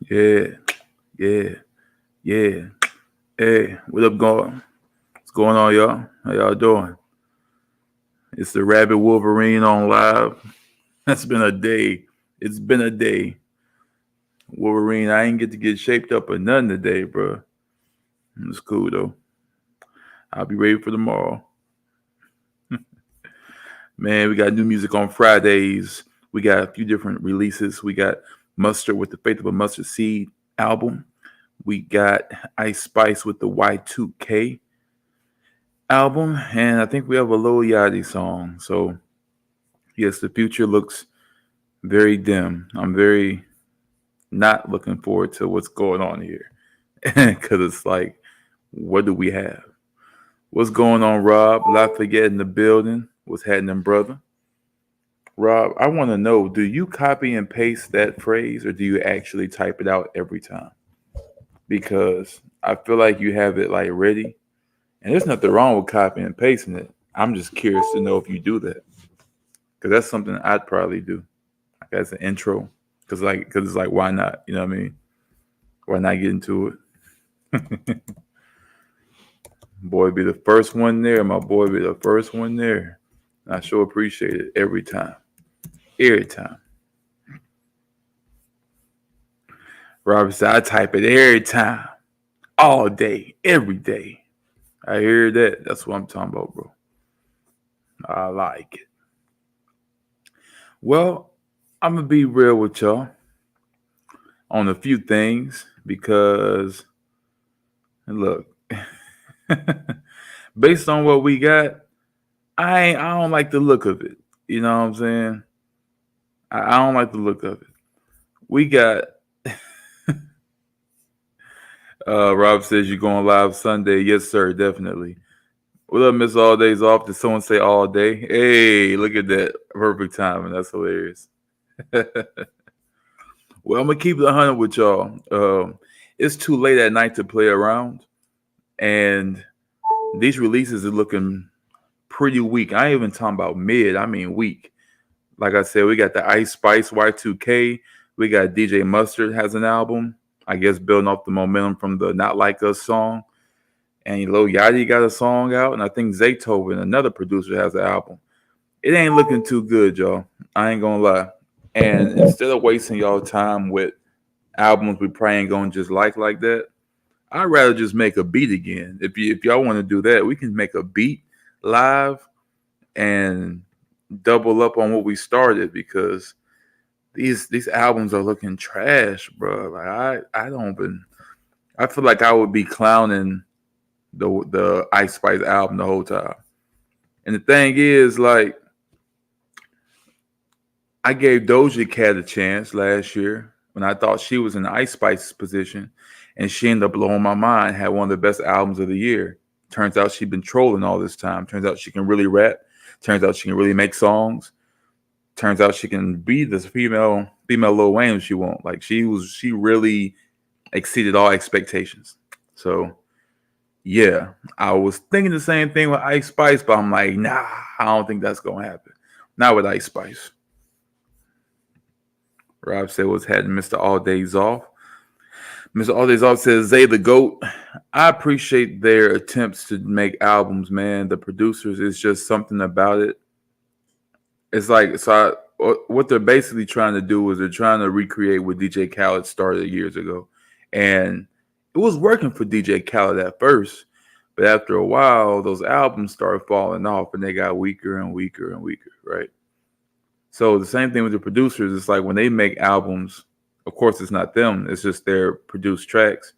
Yeah, yeah, yeah. Hey, what up, going? What's going on, y'all? How y'all doing? It's the Rabbit Wolverine on live. That's been a day. It's been a day. Wolverine, I ain't get to get shaped up or nothing today, bro. It's cool though. I'll be ready for tomorrow. Man, we got new music on Fridays. We got a few different releases. We got Mustard with the Faith of a Mustard Seed album. We got Ice Spice with the Y2K album, and I think we have a Lil Yachty song. So yes, the future looks very dim. I'm very not looking forward to what's going on here because it's like, what do we have? What's going on, Rob? Lafayette in the building. What's happening, brother? Rob, I want to know, do you copy and paste that phrase or do you actually type it out every time? Because I feel like you have it like ready, and there's nothing wrong with copying and pasting it. I'm just curious to know if you do that because that's something I'd probably do, like as an intro. Because it's like, why not? You know what I mean? Why not get into it? Boy, be the first one there. My boy, be the first one there. I sure appreciate it every time. Every time. Robert said, I type it every time, all day, every day. I hear that. That's what I'm talking about, bro. I like it. Well, I'm going to be real with y'all on a few things because, look, based on what we got, I don't like the look of it. You know what I'm saying? I don't like the look of it. We got Rob says you're going live Sunday. Yes, sir, definitely. What up, Miss All Days Off? Did someone say all day? Hey, look at that. Perfect timing. That's hilarious. Well, I'm gonna keep it 100 with y'all. It's too late at night to play around, and these releases are looking pretty weak. I ain't even talking about mid. I mean weak. Like I said, we got the Ice Spice Y2K. We got DJ Mustard has an album. I guess building off the momentum from the Not Like Us song. And Lil Yachty got a song out. And I think Zaytoven, another producer, has an album. It ain't looking too good, y'all. I ain't gonna lie. And instead of wasting y'all time with albums we probably ain't gonna just like that, I'd rather just make a beat again. If y'all want to do that, we can make a beat live and double up on what we started because these albums are looking trash, bro. Like I don't even. I feel like I would be clowning the Ice Spice album the whole time. And the thing is, like, I gave Doja Cat a chance last year when I thought she was in the Ice Spice position, and she ended up blowing my mind. Had one of the best albums of the year. Turns out she'd been trolling all this time. Turns out she can really rap. Turns out she can really make songs. Turns out she can be this female Lil Wayne if she won't. Like she really exceeded all expectations. So yeah, I was thinking the same thing with Ice Spice, but I'm like, nah, I don't think that's gonna happen. Not with Ice Spice. Rob said was had Mr. All Days Off. Mr. All Days Off says Zay the GOAT. I appreciate their attempts to make albums, man. The producers, it's just something about it. It's like what they're basically trying to do is they're trying to recreate what DJ Khaled started years ago. And it was working for DJ Khaled at first, but after a while, those albums started falling off and they got weaker and weaker and weaker, right? So the same thing with the producers. It's like when they make albums, of course, it's not them. It's just their produced tracks,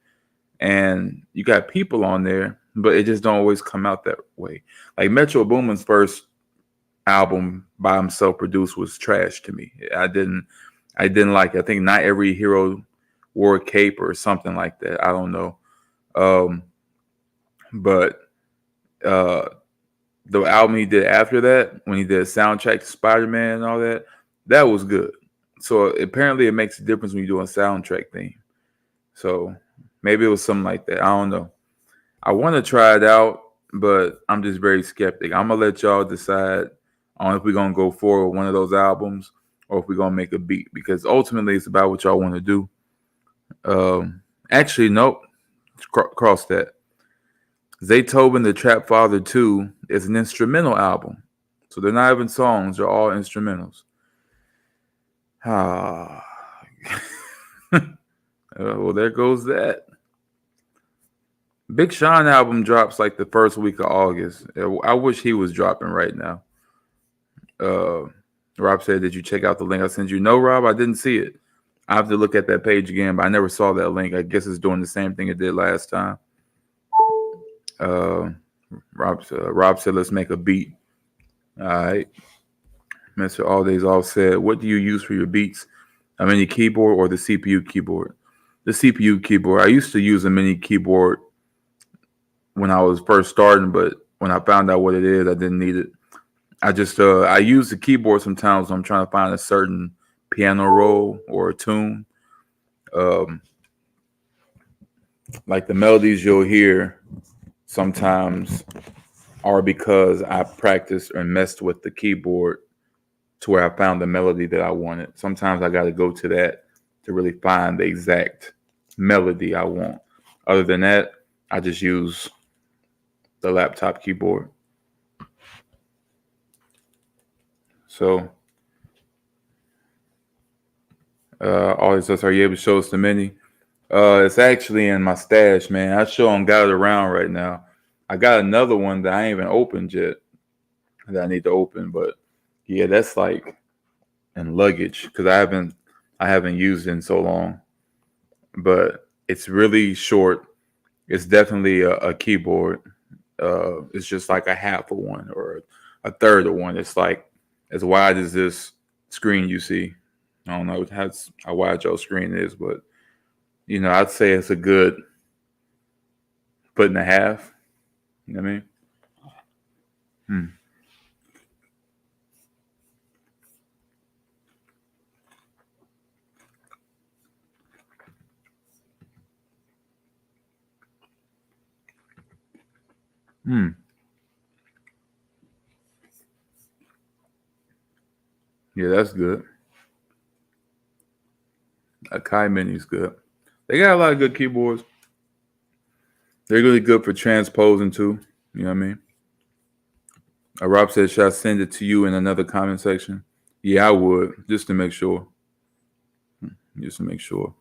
and you got people on there, but it just don't always come out that way. Like Metro Boomin's first album by himself produced was trash to me. I didn't like it. I think Not Every Hero Wore a Cape or something like that. I don't know. Um, but uh, the album he did after that, when he did a soundtrack to Spider-Man and all that, that was good. So apparently it makes a difference when you do a soundtrack thing. So maybe it was something like that. I don't know. I want to try it out, but I'm just very skeptic. I'm gonna let y'all decide on if we're gonna go forward with one of those albums or if we're gonna make a beat because ultimately it's about what y'all want to do. Actually, nope. Cross that. Zaytoven the Trap Father 2 is an instrumental album. So they're not even songs, they're all instrumentals. Ah. Well, there goes that. Big Sean album drops like the first week of August. I wish he was dropping right now. Rob said, "Did you check out the link I sent you?" No, Rob, I didn't see it. I have to look at that page again, but I never saw that link. I guess it's doing the same thing it did last time. Rob said, "Let's make a beat." All right. Mr. All Days Off said, "What do you use for your beats? A mini keyboard or the CPU keyboard?" The CPU keyboard. I used to use a mini keyboard when I was first starting, but when I found out what it is, I didn't need it. I use the keyboard sometimes when I'm trying to find a certain piano roll or a tune. Like the melodies you'll hear sometimes are because I practiced and messed with the keyboard to where I found the melody that I wanted. Sometimes I got to go to that to really find the exact melody I want. Other than that, I just use the laptop keyboard. So, all this are you able to show us the mini? It's actually in my stash, man. I sure don't got it around right now. I got another one that I ain't even opened yet that I need to open, but yeah, that's like in luggage because I haven't used it in so long. But it's really short. It's definitely a keyboard. It's just like a half of one or a third of one. It's like as wide as this screen you see. I don't know how wide your screen is, but I'd say it's a good foot and a half. You know what I mean? Hmm. Hmm. Yeah, that's good. A Kai Mini is good. They got a lot of good keyboards. They're really good for transposing too. You know what I mean? Rob said, "Should I send it to you in another comment section?" Yeah, I would, just to make sure. Just to make sure.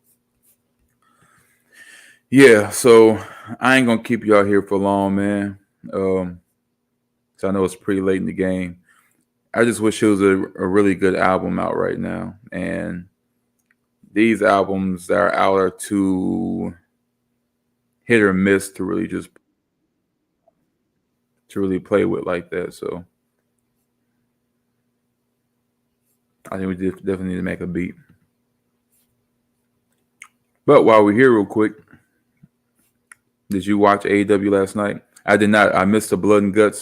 Yeah, so I ain't gonna keep y'all here for long, man. So I know it's pretty late in the game. I just wish it was a really good album out right now. And these albums that are out are too hit or miss to really play with like that. So I think we definitely need to make a beat. But while we're here, real quick, did you watch AEW last night? I did not. I missed the Blood and Guts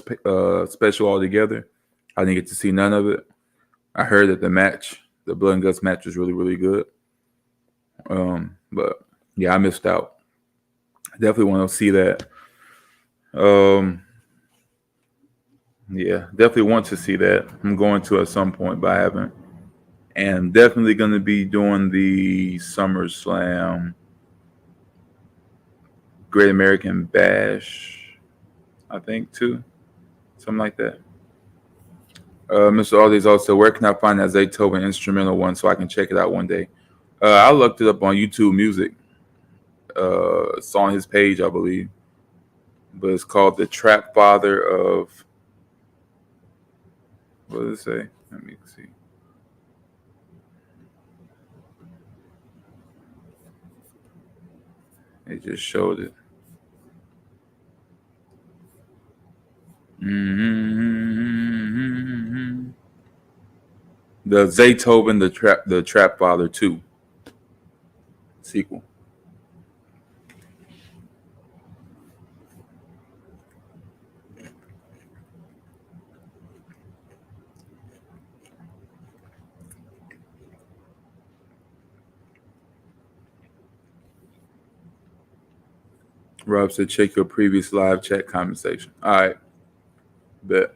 special altogether. I didn't get to see none of it. I heard that the Blood and Guts match, was really, really good. But yeah, I missed out. I definitely want to see that. Yeah, definitely want to see that. I'm going to at some point, but I haven't. And I'm definitely going to be doing the SummerSlam Great American Bash, I think, too. Something like that. Mr. Aldi's also, where can I find that Zaytoven instrumental one so I can check it out one day? I looked it up on YouTube Music. It's on his page, I believe. But it's called The Trap Father of. What does it say? Let me see. It just showed it. Mm-hmm. The Zaytoven, the Trap Father 2 sequel. Rob said, check your previous live chat conversation. All right, bet.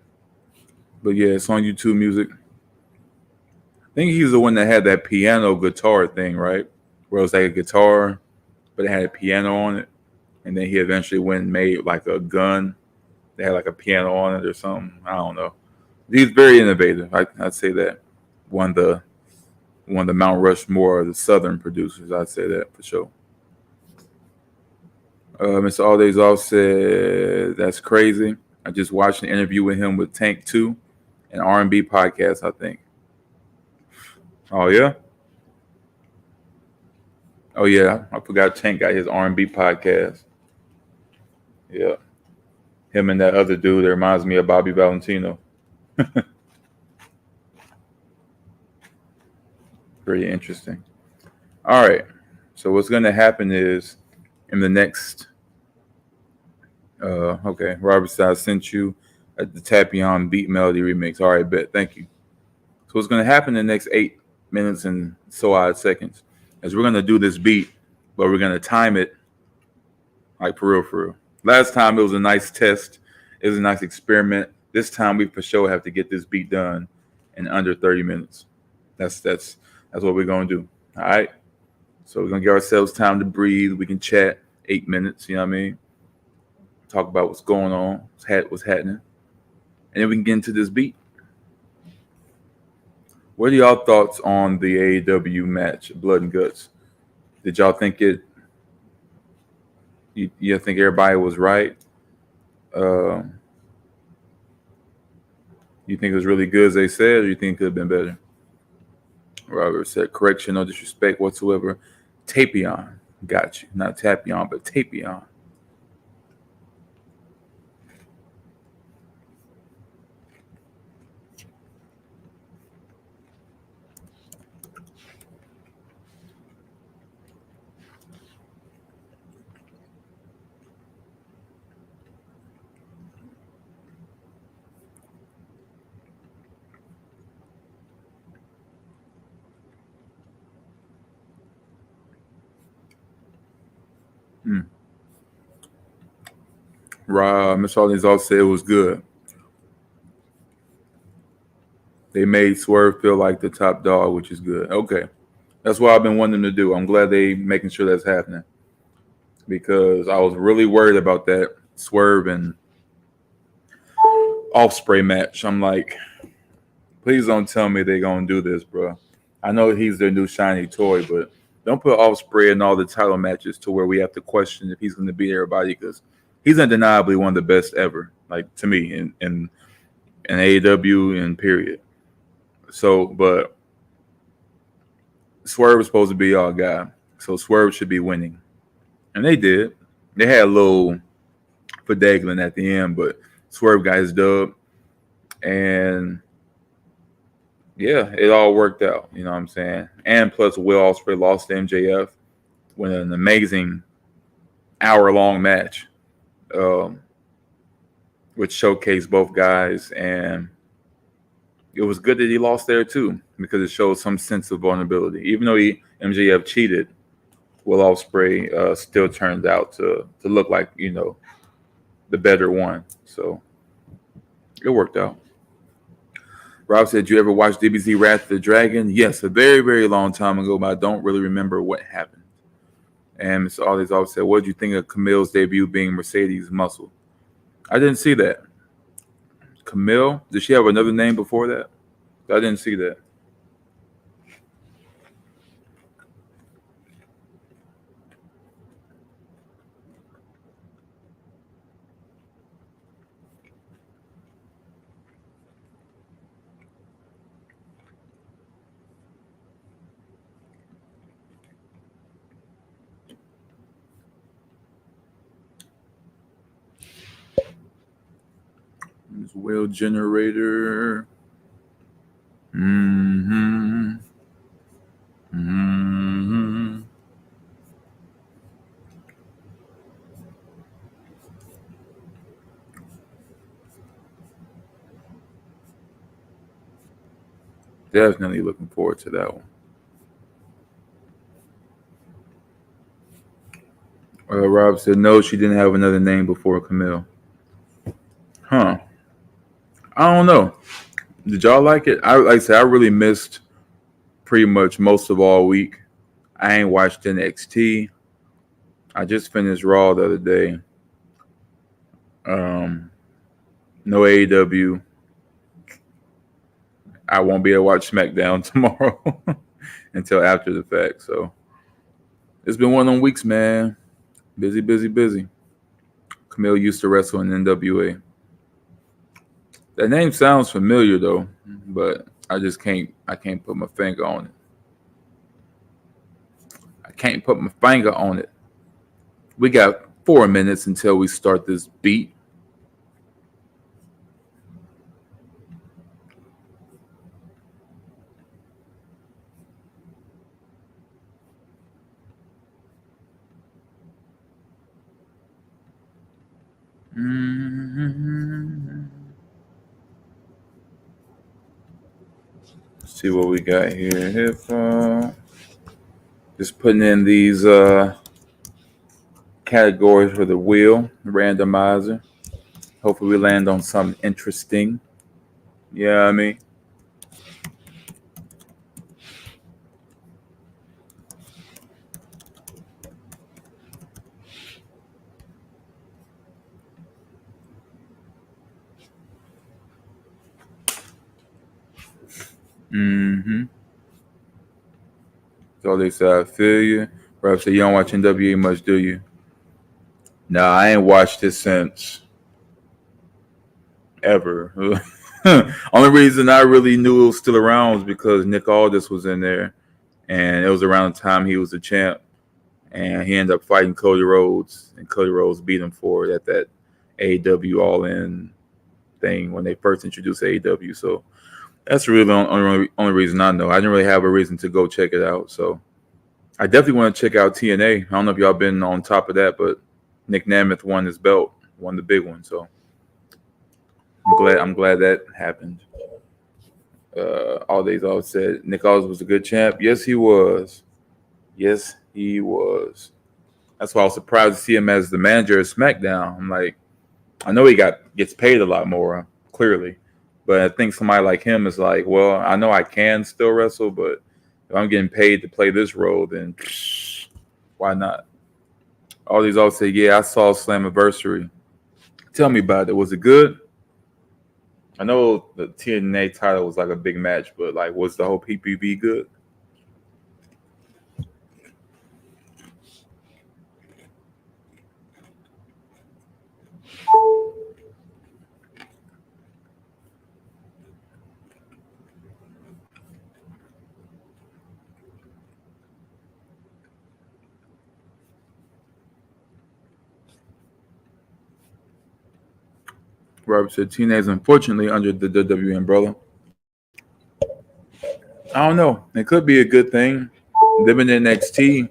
But yeah, it's on YouTube Music. I think he's the one that had that piano guitar thing, right? Where it was like a guitar but it had a piano on it. And then he eventually went and made like a gun. They had like a piano on it or something. I don't know. He's very innovative. I'd say that one of the Mount Rushmore of the Southern producers. I'd say that for sure. Mr. All Days Off said that's crazy. I just watched an interview with him with Tank 2, an R&B podcast, I think. Oh yeah. Oh yeah. I forgot Tank got his R&B podcast. Yeah. Him and that other dude that reminds me of Bobby Valentino. Pretty interesting. All right. So what's going to happen is in the next, okay, Robert said I sent you the Tapion Beat Melody remix. All right, bet. Thank you. So what's going to happen in the next 8 minutes and so odd seconds is we're going to do this beat, but we're going to time it like for real, for real. Last time it was a nice test. It was a nice experiment. This time we for sure have to get this beat done in under 30 minutes. That's what we're going to do. All right. So we're going to give ourselves time to breathe. We can chat 8 minutes. You know what I mean? Talk about what's going on, what's happening. And then we can get into this beat. What are y'all thoughts on the AEW match, Blood and Guts? Did y'all think you think everybody was right? You think it was really good as they said, or you think it could have been better? Robert said, correction, no disrespect whatsoever. Tapion. Got you. Not Tapion, but Tapion. Miss All said it was good. They made Swerve feel like the top dog, which is good. Okay. That's what I've been wanting them to do. I'm glad they making sure that's happening. Because I was really worried about that Swerve and Ospreay match. I'm like, please don't tell me they're going to do this, bro. I know he's their new shiny toy, but don't put Ospreay in all the title matches to where we have to question if he's going to beat everybody, because he's undeniably one of the best ever, like to me, in AEW and period. So, but Swerve was supposed to be our guy. So Swerve should be winning. And they did. They had a little finagling at the end, but Swerve got his dub. And yeah, it all worked out. You know what I'm saying? And plus, Will Ospreay lost to MJF with an amazing hour-long match, which showcased both guys. And it was good that he lost there too, because it showed some sense of vulnerability. Even though MJF cheated, Will Ospreay still turned out to look like, you know, the better one. So it worked out. Rob said, "Did you ever watch DBZ Wrath of the Dragon?" Yes, a very, very long time ago, but I don't really remember what happened. And Mr. All always said, "What did you think of Camille's debut being Mercedes Muscle?" I didn't see that. Camille? Did she have another name before that? I didn't see that. This whale generator. Mm-hmm. Mm-hmm. Definitely looking forward to that one. Rob said, no, she didn't have another name before Camille. Huh. I don't know. Did y'all like it? Like I said, I really missed pretty much most of all week. I ain't watched NXT. I just finished Raw the other day. No AEW. I won't be able to watch SmackDown tomorrow until after the fact. So it's been one of them weeks, man. Busy, busy, busy. Camille used to wrestle in NWA. That name sounds familiar though, but I just can't. I can't put my finger on it. I can't put my finger on it. We got 4 minutes until we start this beat. Mm-hmm. See what we got here. If just putting in these categories for the wheel randomizer. Hopefully, we land on something interesting. Yeah, I mean. Mm-hmm. So they say I feel you. Perhaps say you don't watch NWA much, do you? Nah, I ain't watched it since ever. Only reason I really knew it was still around was because Nick Aldis was in there, and it was around the time he was the champ, and he ended up fighting Cody Rhodes, and Cody Rhodes beat him for it at that AEW All In thing when they first introduced AEW. So that's really the only reason I know. I didn't really have a reason to go check it out. So I definitely want to check out TNA. I don't know if y'all been on top of that, but Nick Nemeth won his belt, won the big one. So I'm glad that happened. All days always said Nick Aldis was a good champ. Yes, he was. Yes, he was. That's why I was surprised to see him as the manager of SmackDown. I'm like, I know he gets paid a lot more, clearly. But I think somebody like him is like, well, I know I can still wrestle, but if I'm getting paid to play this role, then why not? All these always say, yeah, I saw Slammiversary. Tell me about it. Was it good? I know the TNA title was like a big match, but like, was the whole PPV good? Robert said TNA is unfortunately under the WWE umbrella. I don't know. It could be a good thing. Living in NXT.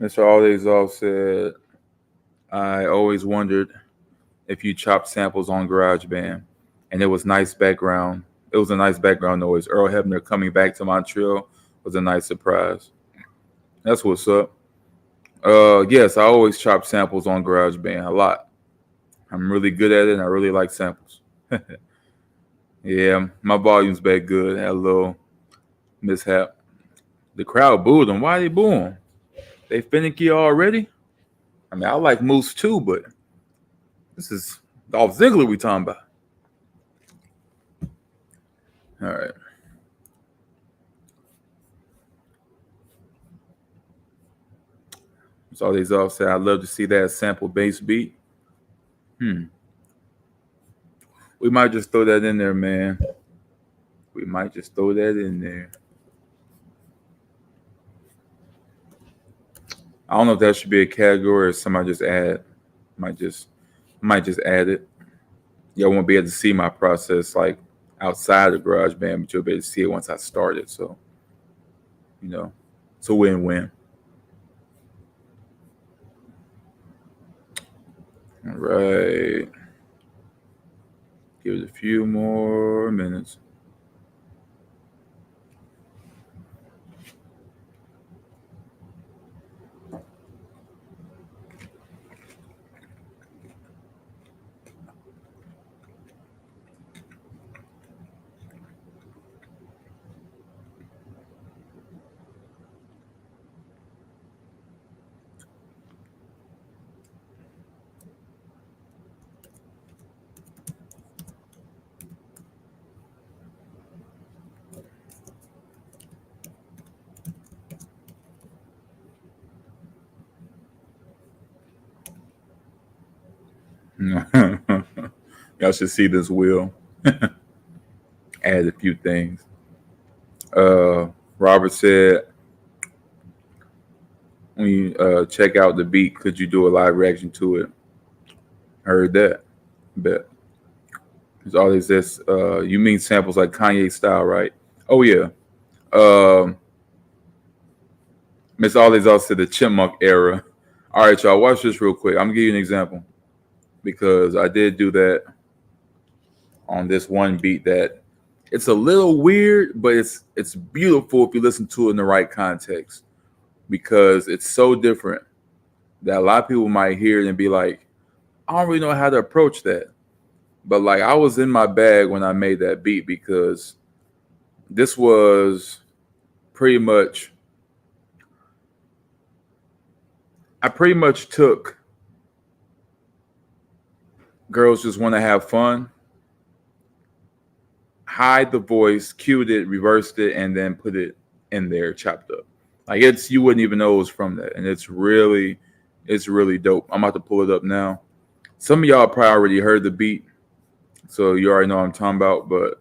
Mr. Aldazov said, I always wondered if you chopped samples on GarageBand, and it was nice background. It was a nice background noise. Earl Hebner coming back to Montreal was a nice surprise. That's what's up. Yes, I always chop samples on GarageBand a lot. I'm really good at it, and I really like samples. Yeah, my volume's back good. Had a little mishap. The crowd booed them. Why they booing? They finicky already? I mean, I like Moose too, but this is Dolph Ziggler we talking about. All right. So these off say I'd love to see that sample bass beat. We might just throw that in there, man. We might just throw that in there. I don't know if that should be a category or somebody just add. Might just add it. Y'all won't be able to see my process like outside of GarageBand, but you'll be able to see it once I start it. So, it's a win-win. All right. Give it a few more minutes. Y'all should see this wheel. Add a few things. Robert said, when you check out the beat, could you do a live reaction to it? Heard that. Bet. There's always this. You mean samples like Kanye style, right? Oh yeah. Miss Always also said the Chipmunk era. All right, y'all. Watch this real quick. I'm gonna give you an example because I did do that on this one beat that it's a little weird, but it's beautiful if you listen to it in the right context because it's so different that a lot of people might hear it and be like, I don't really know how to approach that. But like I was in my bag when I made that beat because this was pretty much I pretty much took Girls Just Want to Have Fun, hide the voice, cued it, reversed it, and then put it in there chopped up. Like you wouldn't even know it was from that. And it's really dope. I'm about to pull it up now. Some of y'all probably already heard the beat, so you already know what I'm talking about. But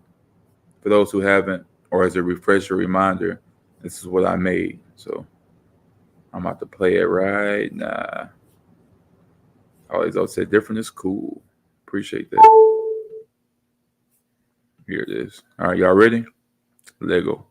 for those who haven't, or as a refresher reminder, this is what I made. So I'm about to play it right now. Always say different is cool. Appreciate that. Here it is. All right, y'all ready? Let go.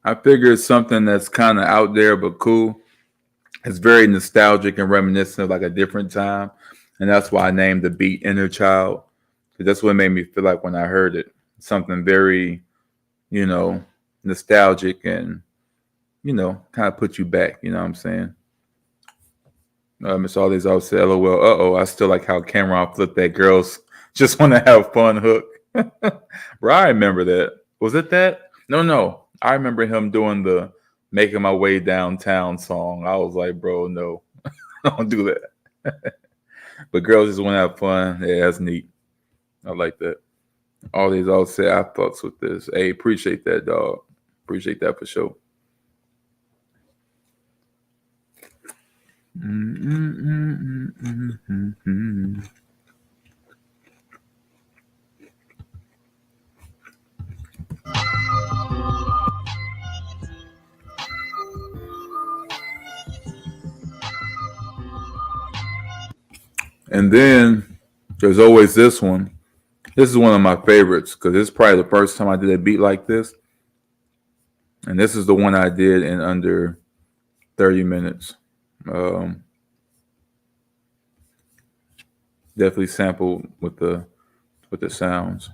I figure it's something that's kind of out there but cool. It's very nostalgic and reminiscent of like a different time, and that's why I named the beat "Inner Child" because that's what made me feel like when I heard it. Something very, nostalgic and kind of put you back. You know what I'm saying? Miss All These always say, "LOL." I still like how Cameron flipped that girls just want to have fun hook. Bro, I remember that. Was it that? No. I remember him doing the "Making My Way Downtown" song. I was like, bro, no, don't do that. But girls just want to have fun. Yeah, that's neat. I like that. All these all say I fucks with this. Hey, appreciate that, dog. Appreciate that for sure. And then there's always this one. This is one of my favorites because it's probably the first time I did a beat like this. And this is the one I did in under 30 minutes. Definitely sampled with the sounds.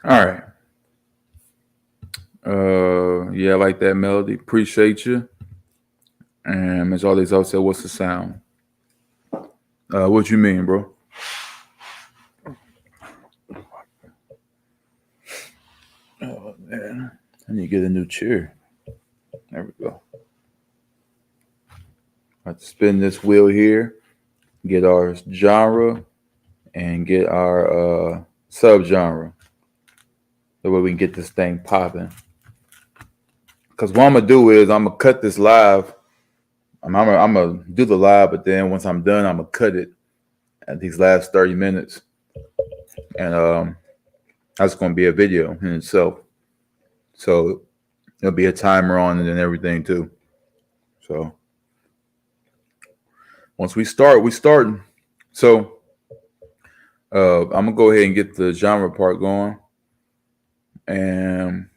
All right. Yeah, I like that melody. Appreciate you. And Ms. All These Off said, what's the sound? What you mean, bro? Oh man, I need to get a new chair. There we go. I have to spin this wheel here, get our genre, and get our subgenre. That way we can get this thing popping. Because what I'm gonna do is I'm gonna cut this live. I'm gonna do the live, but then once I'm done, I'm gonna cut it at these last 30 minutes, and that's gonna be a video in itself. So there'll be a timer on it and everything too. So once we start, we starting. So I'm gonna go ahead and get the genre part going, and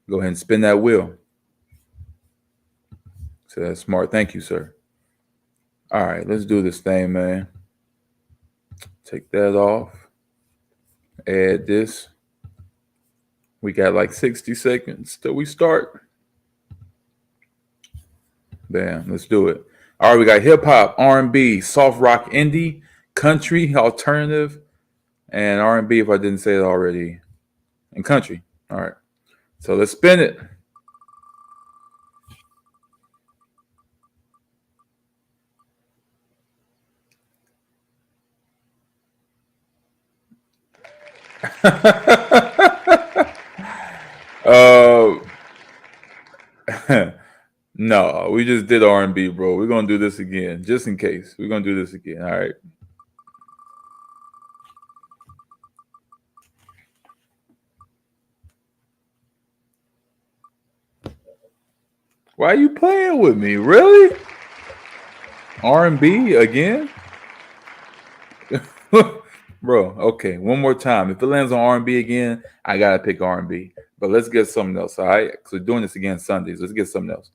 go ahead and spin that wheel. So that's smart. Thank you, sir. All right, let's do this thing, man. Take that off. Add this. We got like 60 seconds till we start. Bam, let's do it. All right, we got hip hop, R&B, soft rock, indie, country, alternative, and R&B if I didn't say it already, and country. All right, so let's spin it. No, we just did R&B, bro. We're gonna do this again, just in case. We're gonna do this again. All right. Why are you playing with me? Really? R&B again? Bro, okay. One more time. If it lands on R&B again, I gotta pick R&B. But let's get something else, all right? Because we're doing this again Sundays. Let's get something else.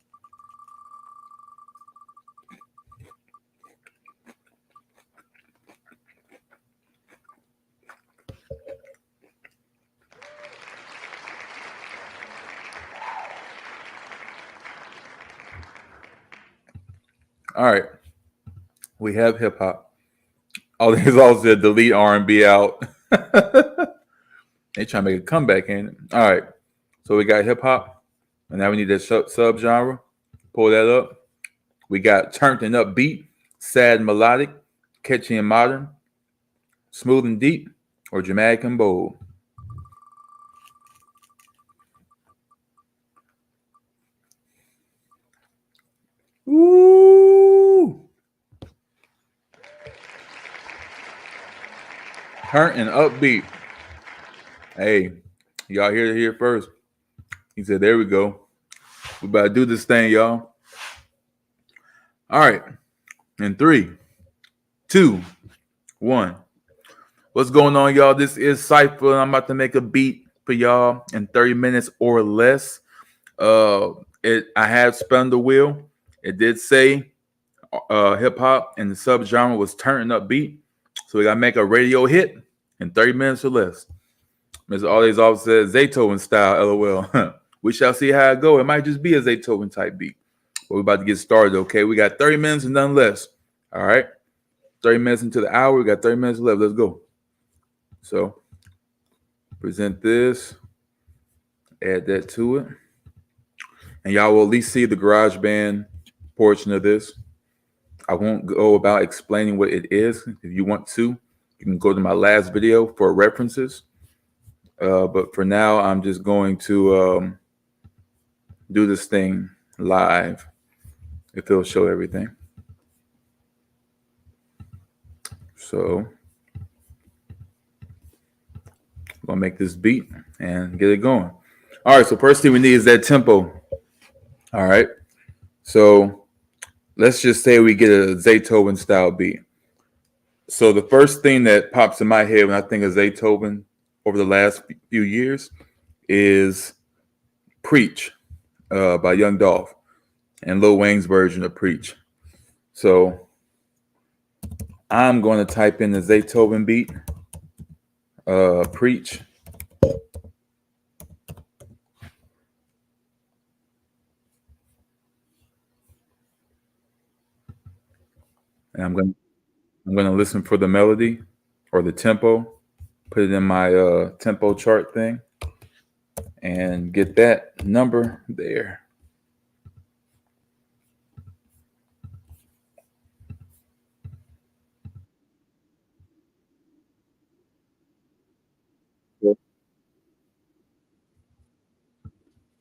All right. We have hip hop. Oh, there's also delete R&B out. They trying to make a comeback in it. All right. So we got hip hop, and now we need that sub genre. Pull that up. We got turned and upbeat, sad and melodic, catchy and modern, smooth and deep, or dramatic and bold. Ooh. Turn and upbeat. Hey, y'all hear it here first. He said, there we go. We about to do this thing, y'all. All right. In 3, 2, 1. What's going on, y'all? This is Cypher, and I'm about to make a beat for y'all in 30 minutes or less. I had spun the wheel. It did say hip hop, and the subgenre was turning up beat. So we gotta make a radio hit in 30 minutes or less. Mr. Always Off says Zaytoven style, LOL. We shall see how it go. It might just be a Zaytoven type beat. But we're about to get started, okay? We got 30 minutes and none less. All right. 30 minutes into the hour. We got 30 minutes left. Let's go. So present this. Add that to it. And y'all will at least see the GarageBand portion of this. I won't go about explaining what it is. If you want to, you can go to my last video for references. But for now, I'm just going to do this thing live. If it'll show everything. So I'm gonna make this beat and get it going. All right, so first thing we need is that tempo. All right. So let's just say we get a Zaytoven style beat. So the first thing that pops in my head when I think of Zaytoven over the last few years is Preach by Young Dolph and Lil Wayne's version of Preach. So I'm going to type in the Zaytoven beat, Preach. And I'm going to listen for the melody or the tempo, put it in my tempo chart thing, and get that number there.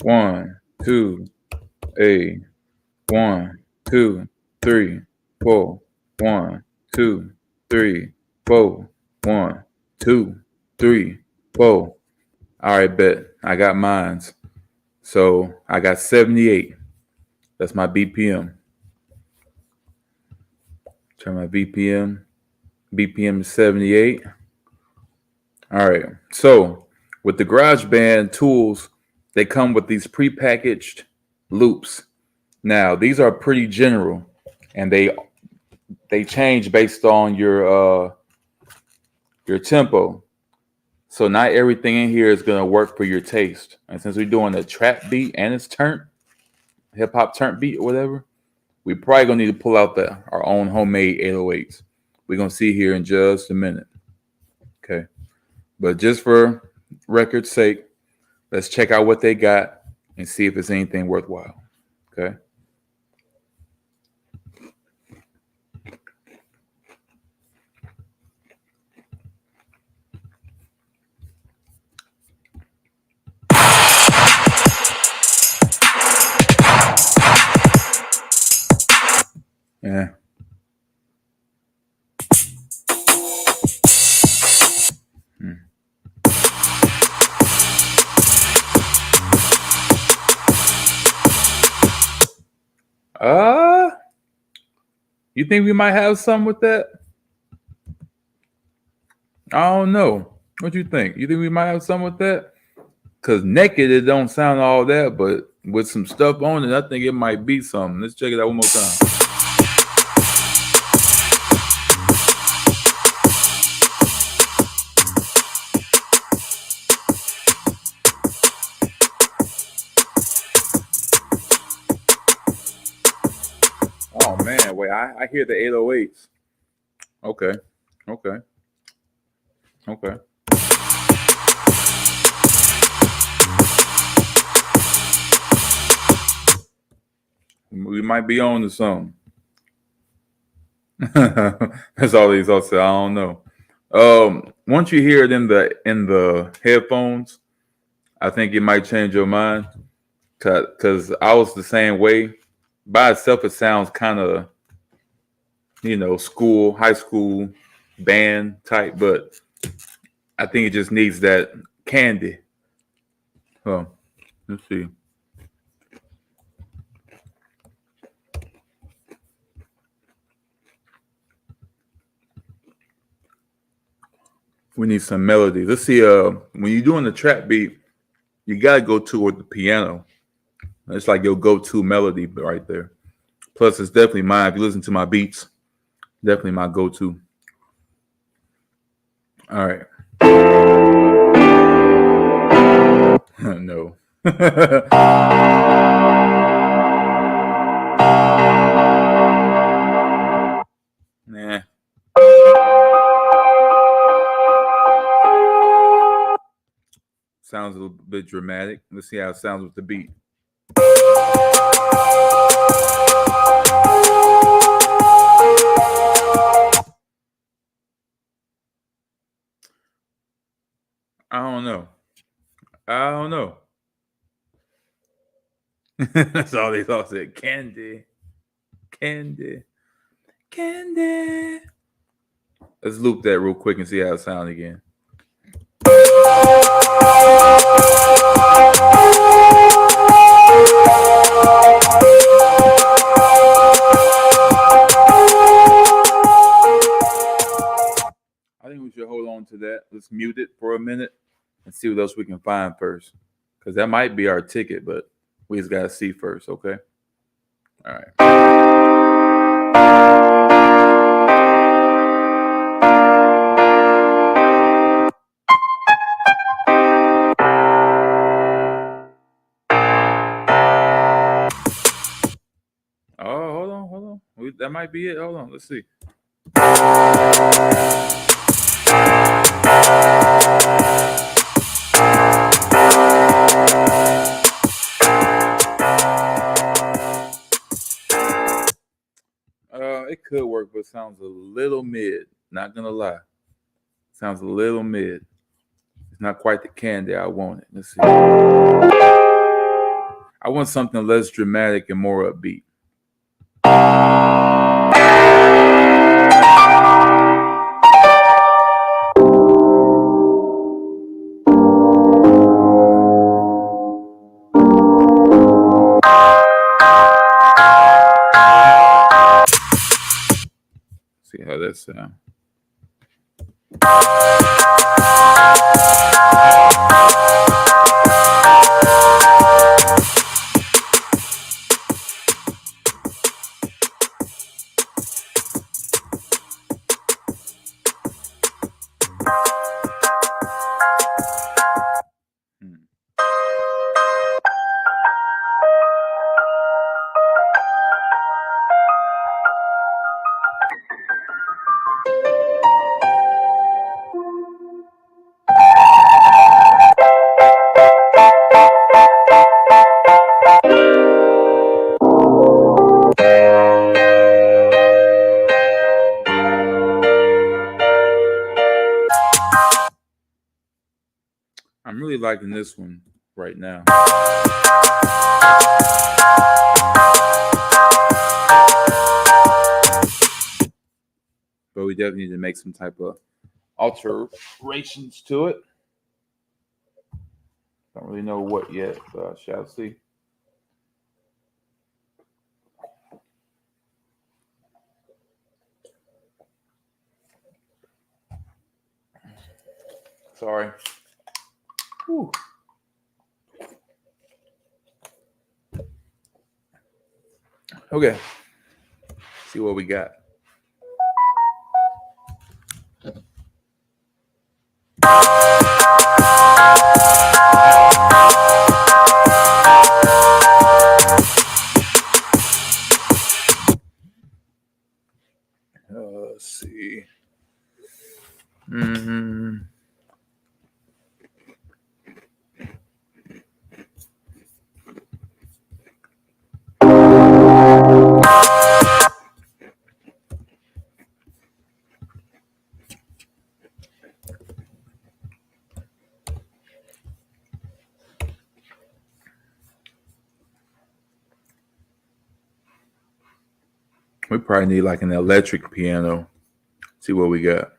One, two, a, 1, 2, 3, 4. 1, 2, 3, 4. 1, 2, 3, 4. All right, bet. I got mines. So I got 78. That's my BPM. Turn my BPM. BPM is 78. All right. So with the GarageBand tools, they come with these prepackaged loops. Now, these are pretty general, and they change based on your tempo. So not everything in here is gonna work for your taste. And since we're doing a trap beat and it's turnt, hip hop turnt beat or whatever, we probably gonna need to pull out our own homemade 808s. We're gonna see here in just a minute. Okay. But just for record's sake, let's check out what they got and see if it's anything worthwhile. Okay. Yeah. You think we might have some with that? I don't know. What you think? You think we might have some with that? Because naked, it don't sound all that, but with some stuff on it, I think it might be something. Let's check it out one more time. Oh man, wait, I hear the 808s. Okay. might be on to something. That's all these all say. I don't know. Once you hear it in the headphones, I think it might change your mind. Cause I was the same way. By itself, it sounds kind of, high school band type, but I think it just needs that candy. Oh, let's see. We need some melody. Let's see. When you're doing the trap beat, you gotta go toward the piano. It's like your go-to melody right there. Plus, it's definitely mine. If you listen to my beats, definitely my go-to. All right. No. Nah. Sounds a little bit dramatic. Let's see how it sounds with the beat. I don't know. I don't know. That's all they all said. Candy. Candy. Candy. Let's loop that real quick and see how it sounds again. I think we should hold on to that. Let's mute it for a minute and see what else we can find first. Because that might be our ticket, but we just got to see first, okay? All right. Oh, hold on. That might be it. Hold on. Let's see. It could work, but it sounds a little mid. Not gonna lie. Sounds a little mid. It's not quite the candy I wanted. Let's see. I want something less dramatic and more upbeat. See how that sounds. I'm really liking this one right now. But we definitely need to make some type of alterations to it. Don't really know what yet, but I shall see. Sorry. Whew. Okay. See what we got. Let's see. We probably need like an electric piano. See what we got.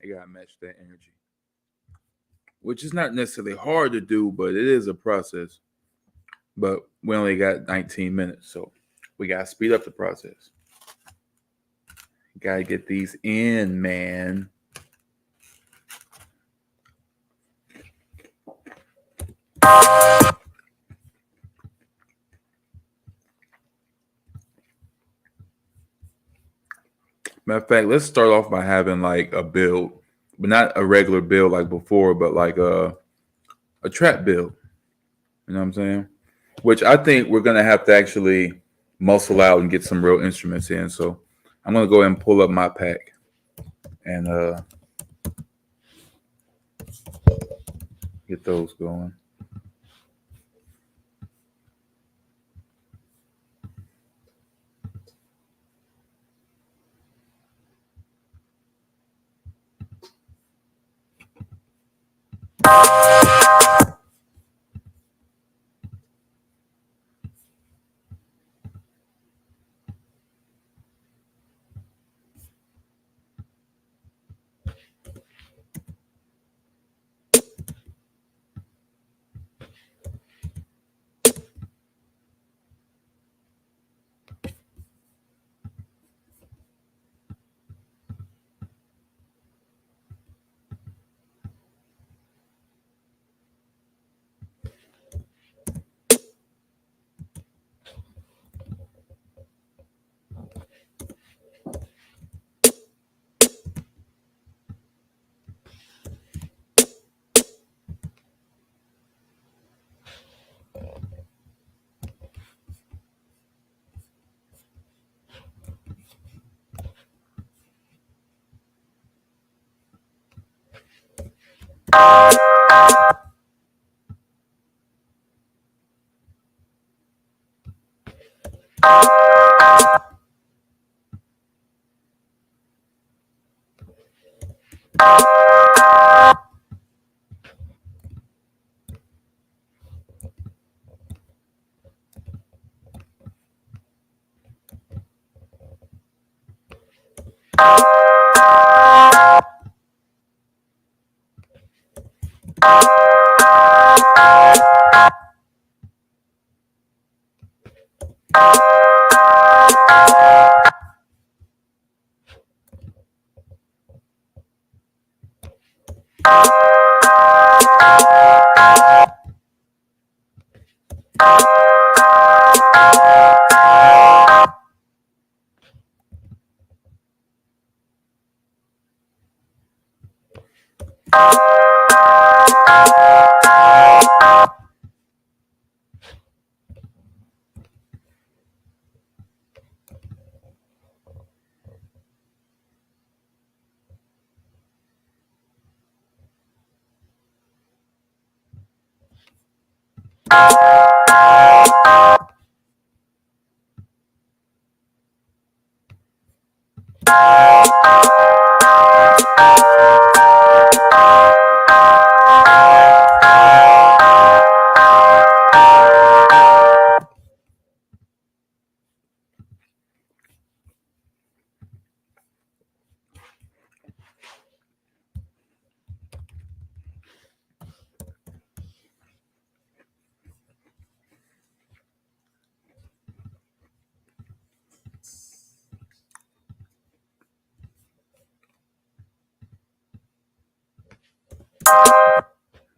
You gotta match that energy, which is not necessarily hard to do, but it is a process. But we only got 19 minutes, so we gotta speed up the process. Gotta get these in, man. Matter of fact, let's start off by having like a build, but not a regular build like before, but like a trap build. You know what I'm saying? Which I think we're gonna have to actually muscle out and get some real instruments in. So I'm gonna go ahead and pull up my pack and get those going.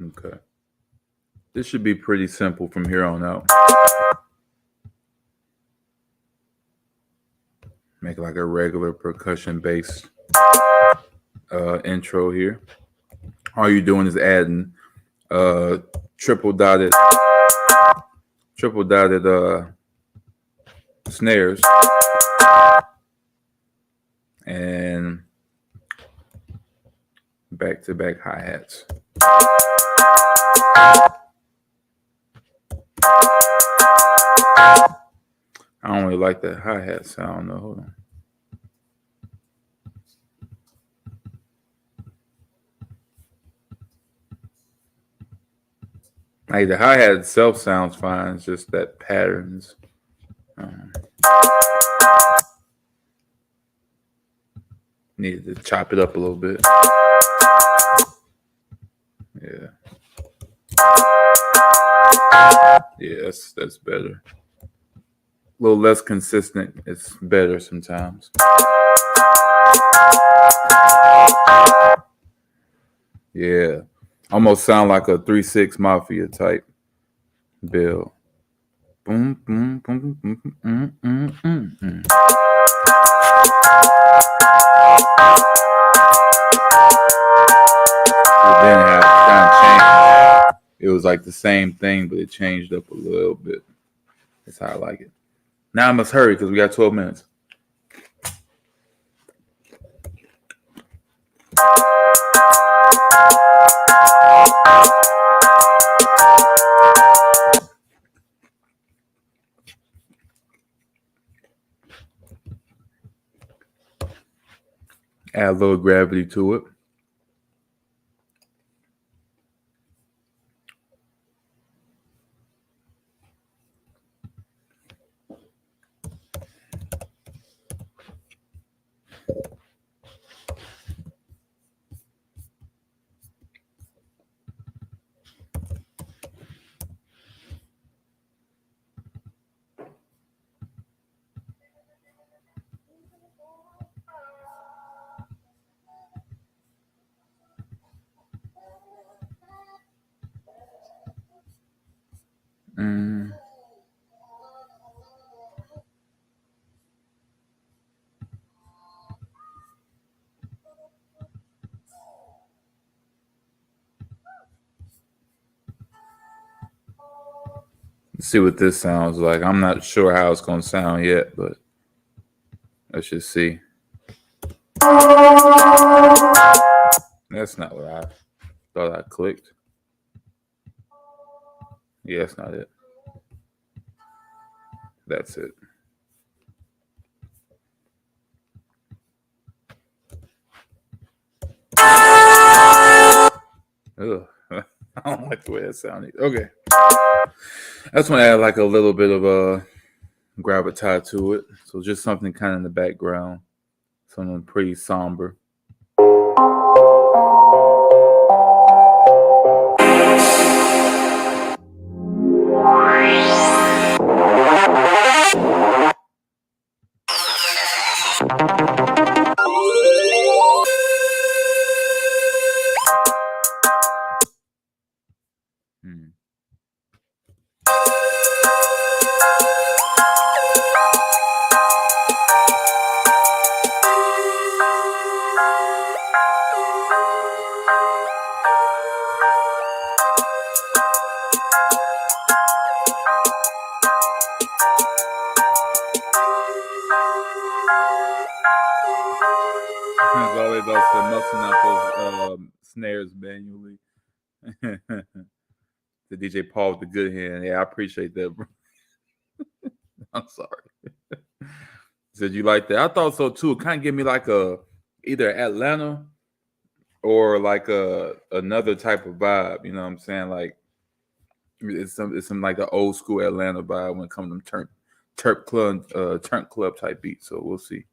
Okay. This should be pretty simple from here on out. Make like a regular percussion based intro here. All you're doing is adding triple dotted snares and back-to-back hi-hats. I don't really like that hi-hat sound though. Hold on. Like the hi-hat itself sounds fine. It's just that patterns. Needed to chop it up a little bit. Yeah. Yeah, that's better. A little less consistent. It's better sometimes. Yeah. Almost sound like a 3-6 Mafia type build. Boom, boom, boom, boom, boom, boom, boom, boom. It didn't have kind of changed. It was like the same thing, but it changed up a little bit. That's how I like it. Now I must hurry because we got 12 minutes. Add a little gravity to it. Let's see what this sounds like. I'm not sure how it's going to sound yet, but let's just see. That's not what I thought I clicked. Yeah, that's not it. That's it. Ugh. I don't like the way that sounded. Okay. I just want to add like a little bit of a gravitas to it. So just something kind of in the background. Something pretty somber. As always, also mussing out those snares manually. The DJ Paul with the good hand. Yeah, I appreciate that, bro. I'm sorry. Said you like that? I thought so too. It kind of give me like a either Atlanta or like another type of vibe. You know what I'm saying? Like it's some like the old school Atlanta vibe when it comes to turn club type beat. So we'll see.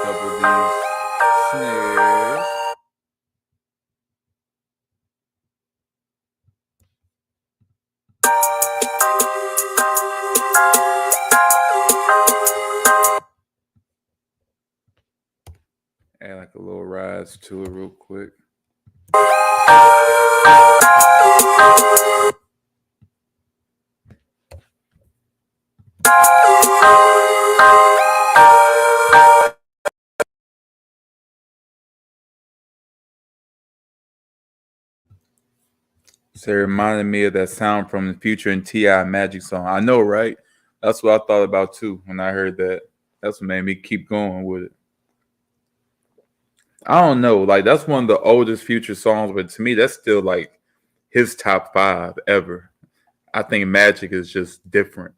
Double these snares. Add like a little rise to it real quick. So it reminded me of that sound from the Future and T.I. Magic song. I know, right? That's what I thought about too when I heard that. That's what made me keep going with it. I don't know. Like, that's one of the oldest Future songs, but to me, that's still like his top 5 ever. I think Magic is just different.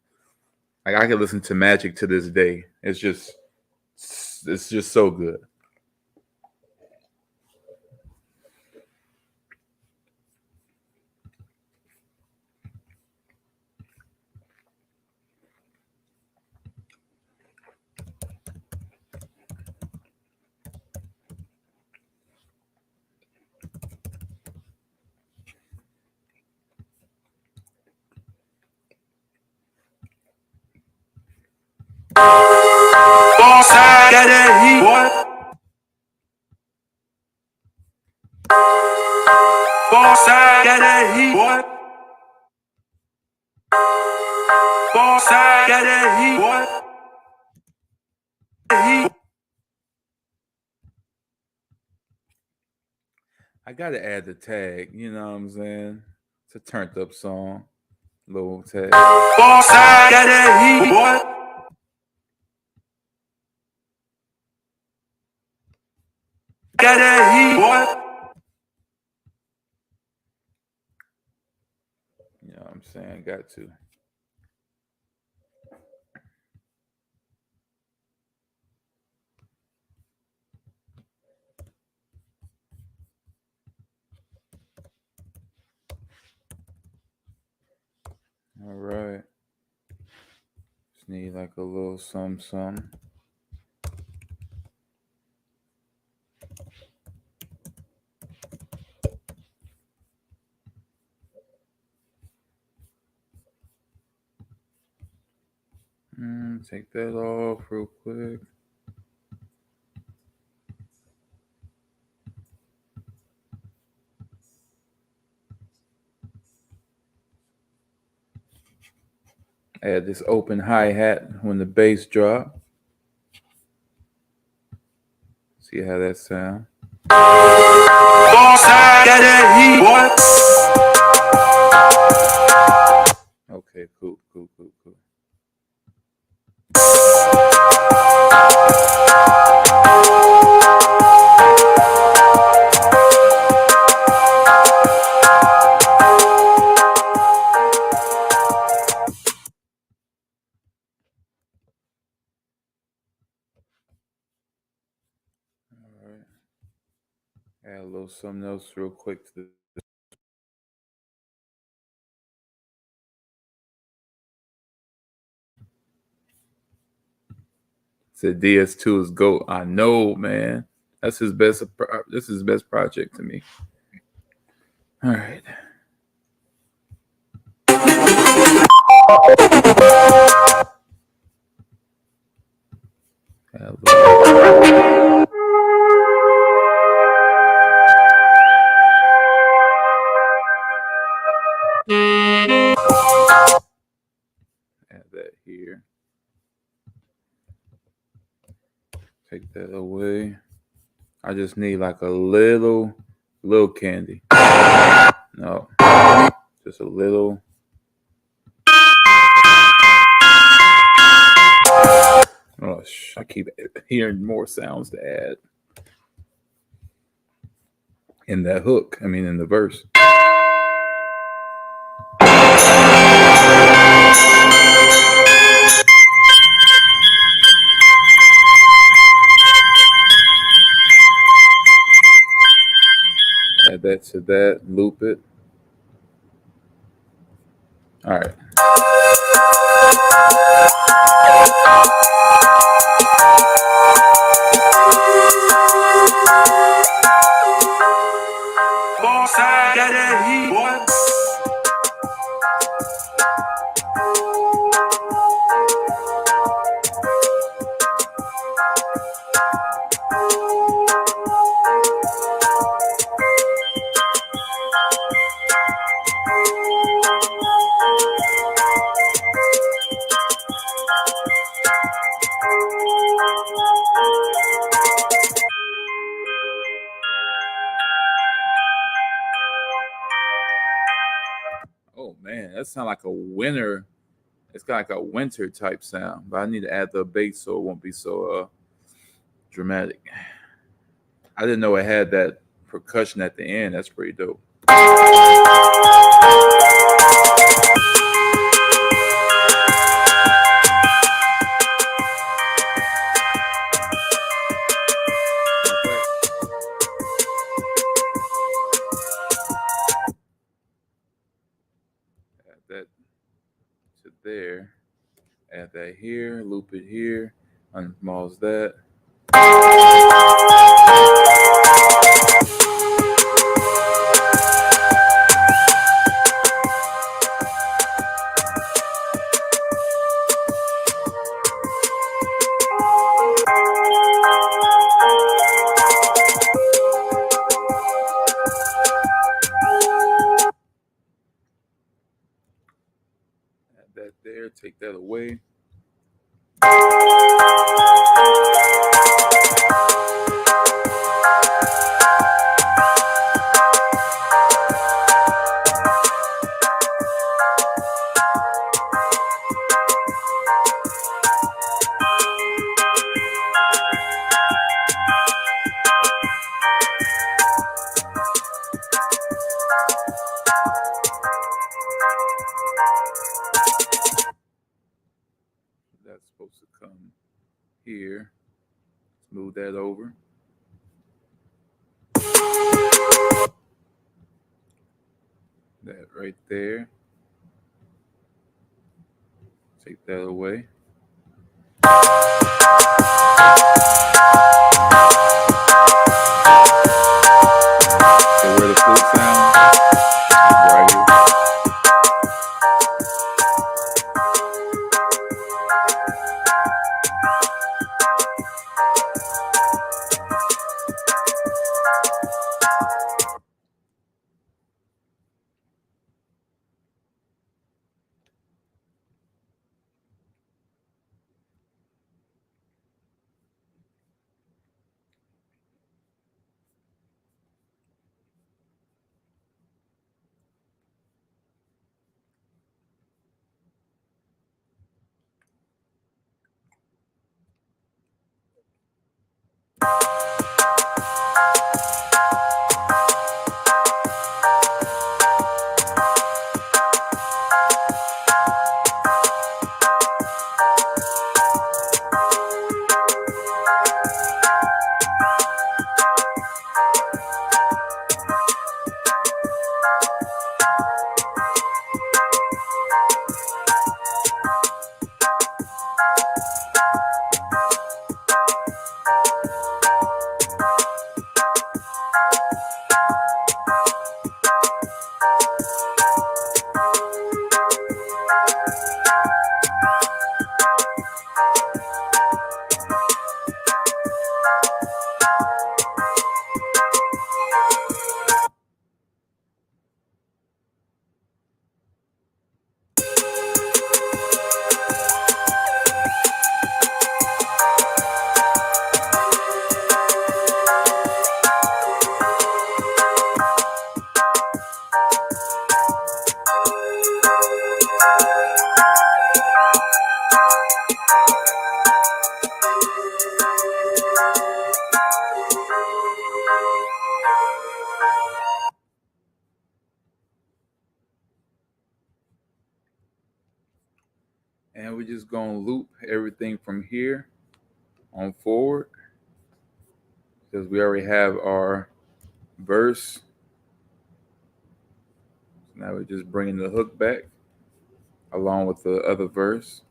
Like, I can listen to Magic to this day. It's just so good. Bossa, got that heat, boy. Bossa, got that heat, boy. Bossa, got that heat, boy. Heat. I gotta add the tag, you know what I'm saying? It's a turned up song. Little tag. Bossa, got that heat, boy. Got that heat, boy. You know what I'm saying? Got to. All right. Just need like a little something. Take that off real quick. Add this open hi-hat when the bass drop. See how that sound. Bossa, got that heat, boy. Okay, cool. All right. Add a little something else real quick to the said DS2 is GOAT. I know, man. That's his best. This is his best project to me. All right. Add that here. Take that away. I just need like a little candy. No, just a little. Oh, I keep hearing more sounds to add in that hook. I mean, in the verse. Add that to that, loop it. All right. Bossa, got that heat, boy. Man, that sounds like a winter. It's got like a winter type sound, but I need to add the bass so it won't be so dramatic. I didn't know it had that percussion at the end. That's pretty dope. Add that to there. Add that here. Loop it here. Unpause that. Add that there. Take that away. That's supposed to come here. Move that over. That right there. Take that away. So where the flute sound? Right here. And we're just gonna loop everything from here on forward because we already have our verse. So now we're just bringing the hook back along with the other verse.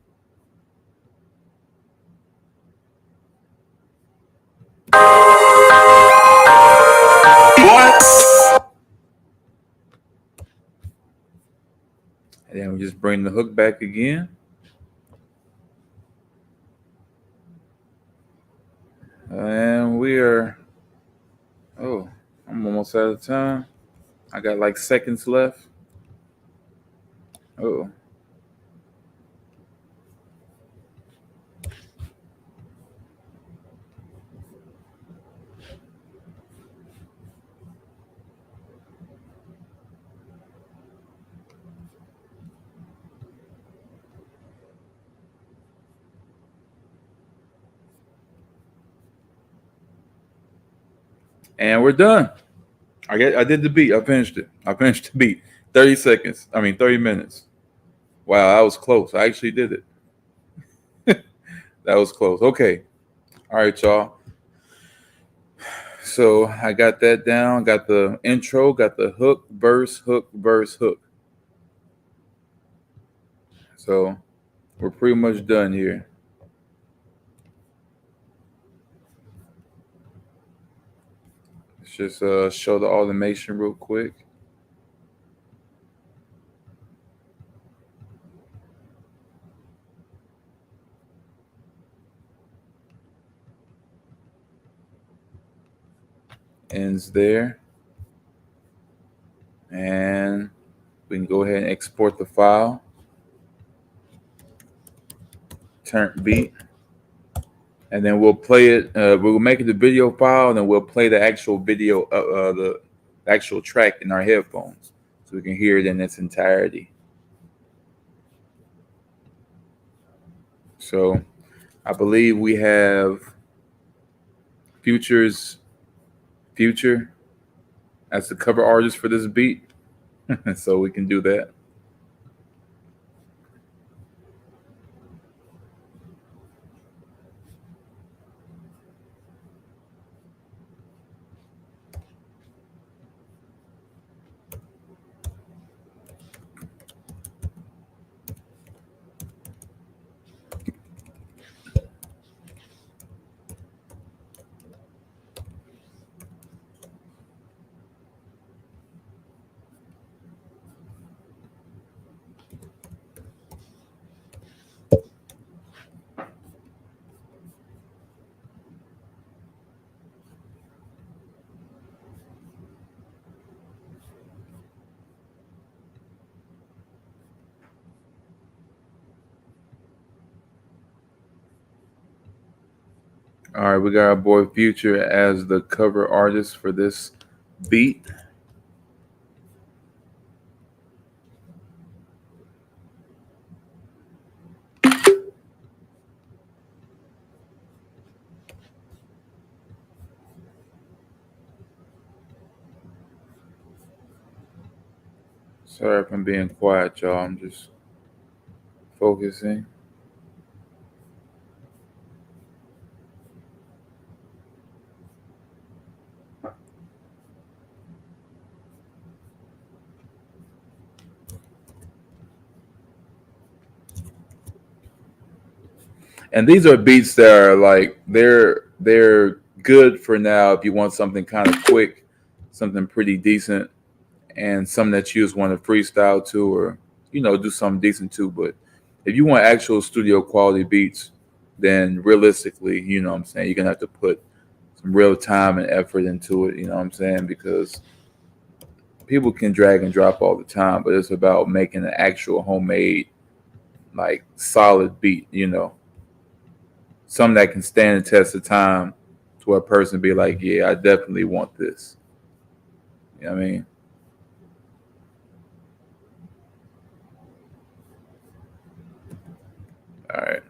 What? And then we just bring the hook back again. And we are, oh, I'm almost out of time. I got like seconds left. Oh. And we're done. I did the beat. I finished it. I finished the beat. 30 seconds. 30 minutes. Wow, that was close. I actually did it. That was close. Okay. All right, y'all. So I got that down. Got the intro, got the hook, verse, hook, verse, hook. So we're pretty much done here. Let's just show the automation real quick. Ends there. And we can go ahead and export the file. Turn beat. And then we'll play it. We'll make it the video file, and then we'll play the actual video, the actual track in our headphones, so we can hear it in its entirety. So, I believe we have Future as the cover artist for this beat, so we can do that. All right, we got our boy Future as the cover artist for this beat. Sorry if I'm being quiet, y'all. I'm just focusing. And these are beats that are like they're good for now if you want something kind of quick, something pretty decent, and something that you just want to freestyle to, or do something decent too. But if you want actual studio quality beats, then realistically, what I'm saying, you're gonna have to put some real time and effort into it. You know what I'm saying? Because people can drag and drop all the time, but it's about making an actual homemade, like solid beat. Something that can stand the test of time to where a person be like, yeah, I definitely want this. You know what I mean? All right.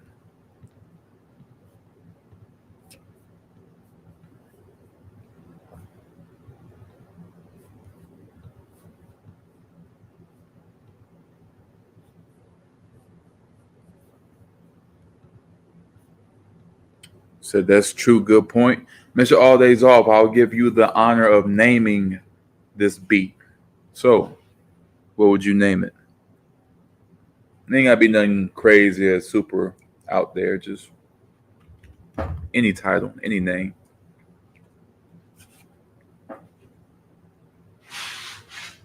So that's true. Good point. Mr. All Days Off, I'll give you the honor of naming this beat. So, what would you name it? It ain't gotta be nothing crazy or super out there. Just any title, any name.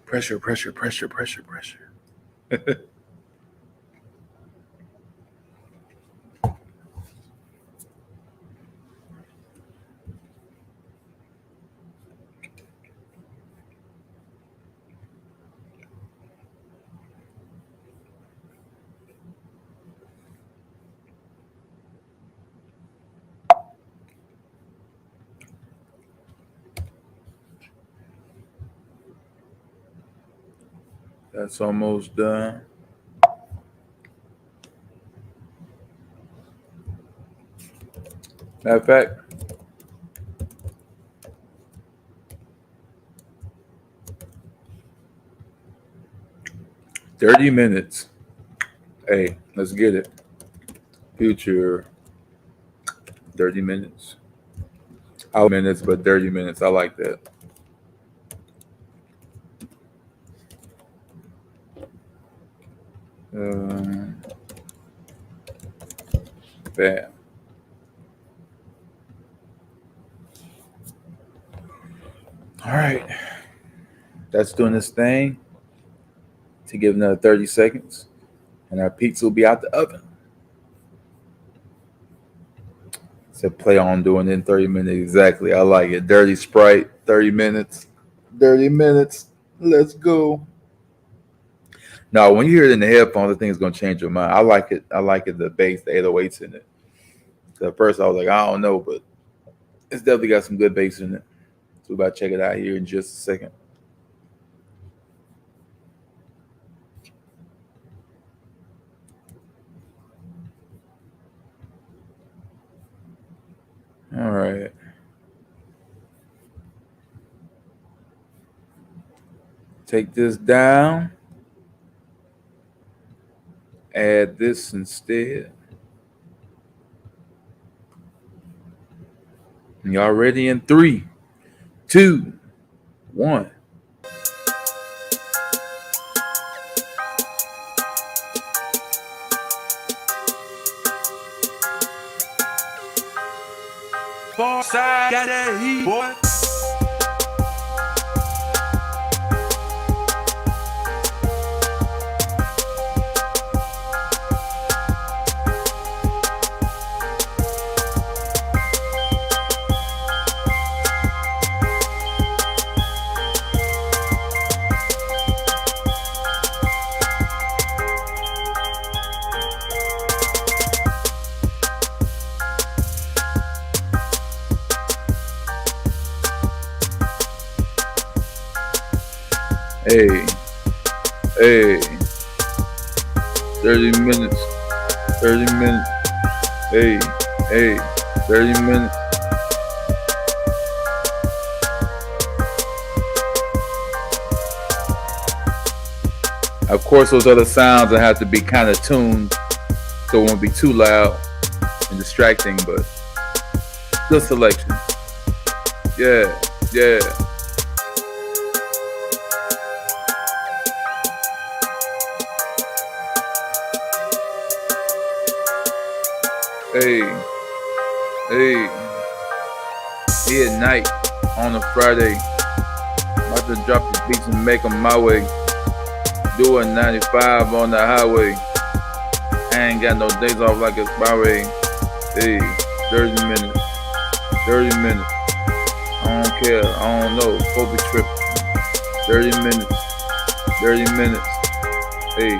Pressure, pressure, pressure, pressure, pressure. That's almost done. Matter of fact, 30 minutes. Hey, let's get it. Future 30 minutes. I'll minutes, but 30 minutes. I like that. Bam. All right. That's doing this thing to give another 30 seconds, and our pizza will be out the oven. So play on doing it in 30 minutes. Exactly. I like it. Dirty Sprite, 30 minutes. 30 minutes. Let's go. Now, when you hear it in the headphones, I think it's going to change your mind. I like it. I like it, the bass, the 808s in it. So at first, I was like, I don't know, but it's definitely got some good bass in it. So we're about to check it out here in just a second. All right. Take this down. Add this instead. And y'all ready in 3, 2, 1. Far side, got that heat, boy. Hey, hey, 30 minutes, 30 minutes, hey, hey, 30 minutes. Of course, those other sounds that have to be kind of tuned so it won't be too loud and distracting, but good selection. Yeah, yeah. Hey, hey, midnight on a Friday. About to drop the beats and make them my way. Doing 95 on the highway. I ain't got no days off like it's Friday. Hey, 30 minutes, 30 minutes. I don't care, I don't know, Kobe trip. 30 minutes, 30 minutes. Hey.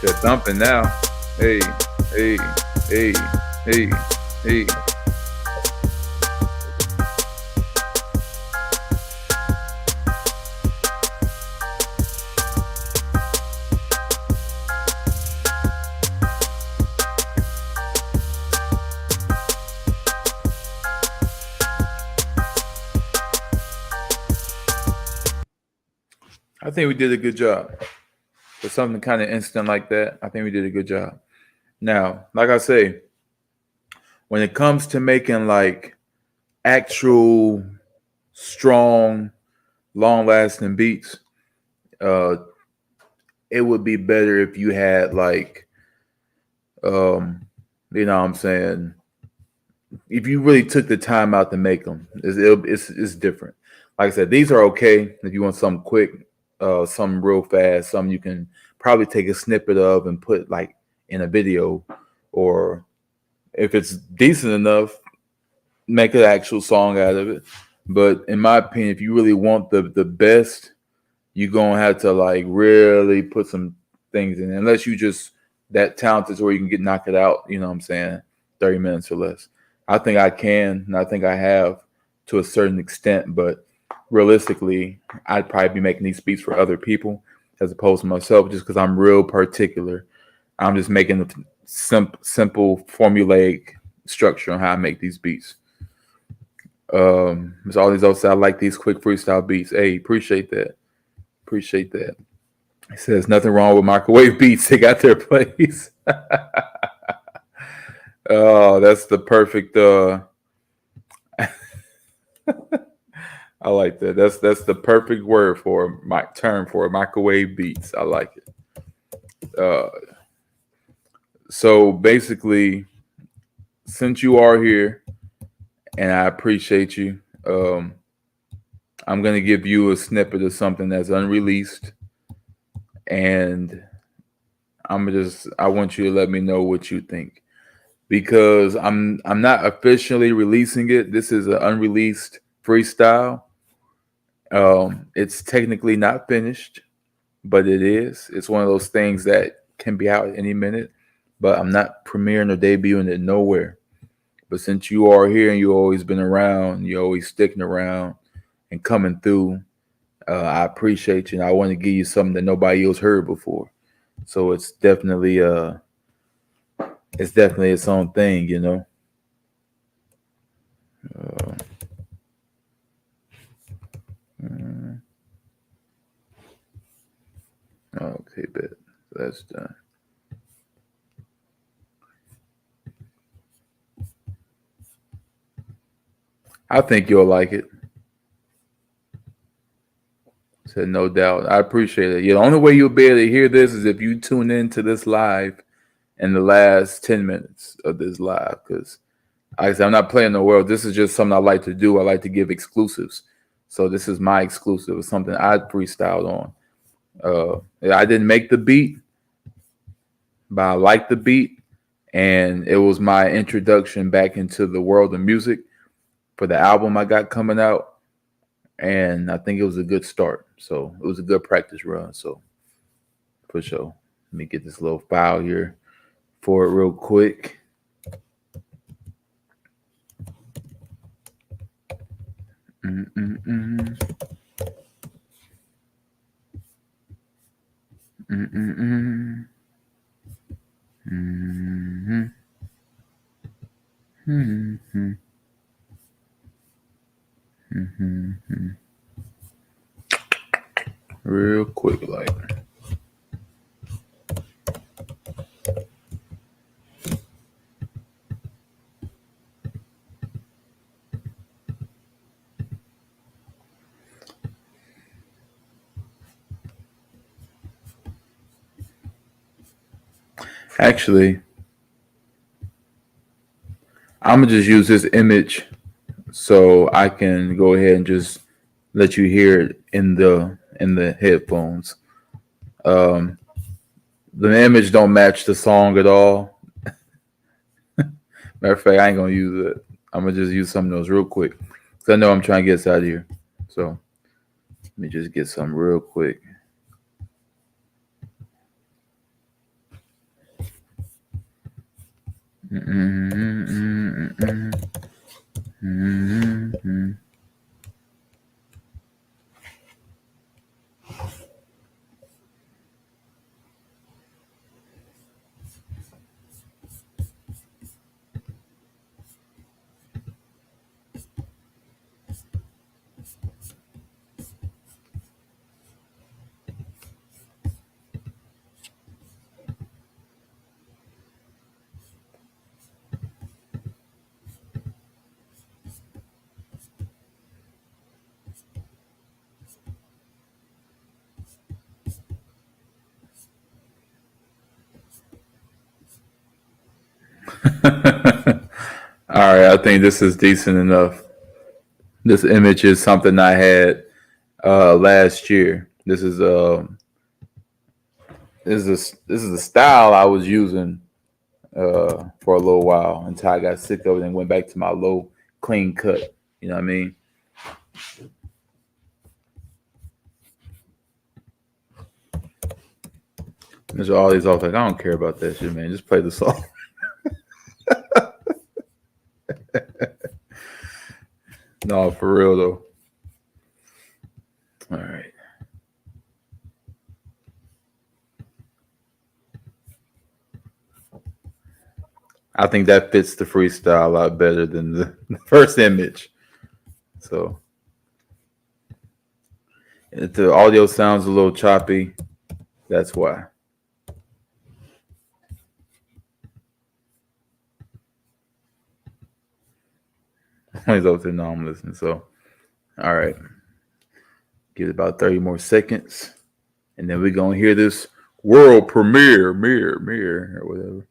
They're thumping now. Hey, hey, hey, hey, hey. I think we did a good job. For something kind of instant like that, I think we did a good job. Now, like I say, when it comes to making like actual strong, long-lasting beats, it would be better if you had like, you know what I'm saying? If you really took the time out to make them, it's different. Like I said, these are okay if you want something quick, something real fast, something you can probably take a snippet of and put like in a video, or if it's decent enough, make an actual song out of it. But in my opinion, if you really want the best, you're gonna have to like really put some things in, unless you just that talented where you can knock it out, you know what I'm saying, 30 minutes or less. I think I can, and I think I have to a certain extent, but realistically, I'd probably be making these beats for other people as opposed to myself, just because I'm real particular. I'm just making a simple formulaic structure on how I make these beats. There's all these also I like these quick freestyle beats. Hey, appreciate that. Appreciate that. He says nothing wrong with microwave beats. They got their place. Oh, that's the perfect. I like that. That's the perfect word for my term for microwave beats. I like it. So basically, since you are here, and I appreciate you, I'm gonna give you a snippet of something that's unreleased, and I want you to let me know what you think, because I'm not officially releasing it. This is an unreleased freestyle. It's technically not finished, but it is. It's one of those things that can be out any minute, but I'm not premiering or debuting it nowhere. But since you are here and you've always been around, you're always sticking around and coming through, I appreciate you. And I want to give you something that nobody else heard before. So it's definitely its own thing, you know. Okay, bet. That's done. I think you'll like it. Said no doubt. I appreciate it. Yeah, the only way you'll be able to hear this is if you tune into this live in the last 10 minutes of this live. Because like I said, I'm not playing the world. This is just something I like to do. I like to give exclusives. So this is my exclusive. It's something I freestyled on. I didn't make the beat, but I liked the beat. And it was my introduction back into the world of music for the album I got coming out. And I think it was a good start. So it was a good practice run. So for sure. Let me get this little file here for it real quick. Mm-mm-mm. Mm-mm-mm. Mm-hmm. Mm-hmm. Mm-hmm. Real quick, like. Actually, I'm gonna just use this image so I can go ahead and just let you hear it in the headphones. The image don't match the song at all. Matter of fact, I ain't gonna use it. I'm gonna just use something else real quick because I know I'm trying to get us out of here. So let me just get some real quick. All right, I think this is decent enough. This image is something I had last year. This is the style I was using for a little while until I got sick of it and went back to my low clean cut. You know what I mean? There's all these off like I don't care about that shit, man. Just play the song. No, for real though. All right. I think that fits the freestyle a lot better than the first image. So if the audio sounds a little choppy, that's why. He's over there, no, I'm listening. So, all right. Give it about 30 more seconds. And then we're going to hear this world premiere, mirror, or whatever.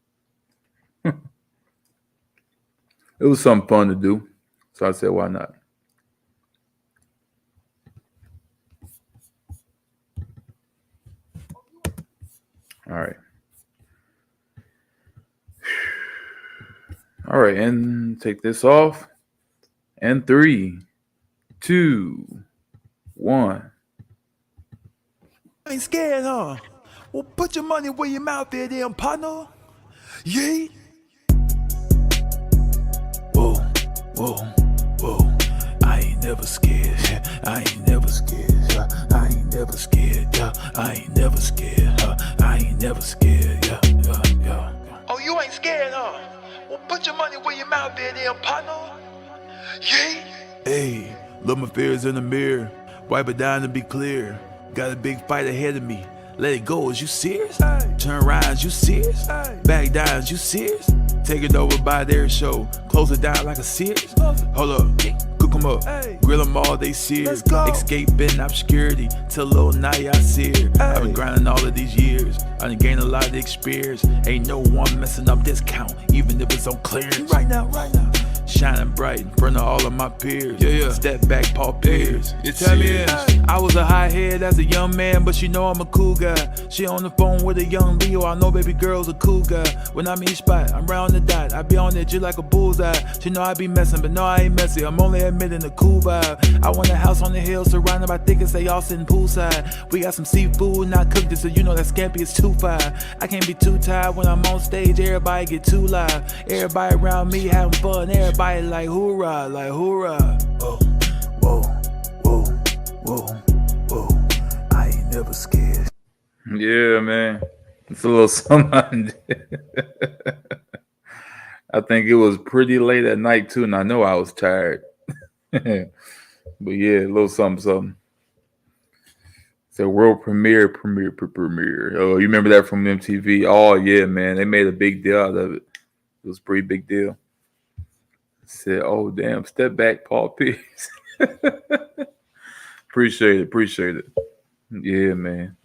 It was something fun to do. So I said, why not? All right. All right. And take this off. And 3, 2, 1. Ain't scared, huh? Well, put your money where your mouth is, then, partner. Yeah. Whoa, whoa, whoa. I ain't never scared. I ain't never scared. I ain't never scared. I ain't never scared. I ain't never scared. Yeah. Oh, you ain't scared, huh? Well, put your money where your mouth is, then, partner. Yeah. Hey, look my fears in the mirror. Wipe it down to be clear. Got a big fight ahead of me. Let it go, is you serious? Hey. Turn around, is you serious? Hey. Back down, is you serious? Take it over by their show. Close it down like a Sears. Hold up, cook them up. Hey. Grill them all, they sears. Escaping obscurity till little night I see her. Hey. I've been grinding all of these years. I done gained a lot of experience. Ain't no one messing up this count, even if it's on clearance. Right now. Shining bright in front of all of my peers. Yeah. Step back, Paul Pierce. Tell me, I was a high head as a young man, but she know I'm a cool guy. She on the phone with a young Leo. I know baby girl's a cool guy. When I'm each spot, I'm round the dot. I be on it just like a bullseye. She know I be messing, but no, I ain't messy. I'm only admitting the cool vibe. I want a house on the hill surrounded by thickets. They all sitting poolside. We got some seafood, not cooked it, so you know that scampi is too fine. I can't be too tired when I'm on stage. Everybody get too live. Everybody around me having fun. Everybody like hoorah, like hoorah. Whoa. I ain't never scared. Yeah, man. It's a little something. I think it was pretty late at night too, and I know I was tired. But yeah, a little something. It's a world premiere. Oh, you remember that from MTV? Oh yeah, man. They made a big deal out of it. It was a pretty big deal. Said, oh damn, step back, Paul Pierce. Appreciate it. Yeah, man.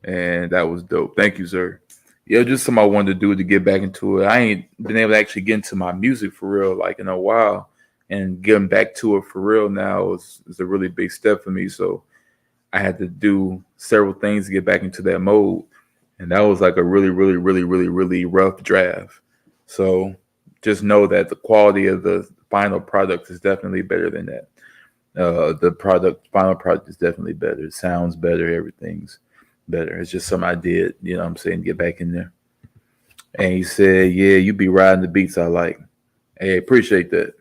And that was dope. Thank you, sir. Yeah, just something I wanted to do to get back into it. I ain't been able to actually get into my music for real, like in a while. And getting back to it for real now is a really big step for me. So I had to do several things to get back into that mode. And that was like a really rough draft. So just know that the quality of the final product is definitely better than that. The final product is definitely better. It sounds better. Everything's better. It's just something I did, you know what I'm saying, get back in there. And he said, yeah, you be riding the beats I like. Hey, appreciate that.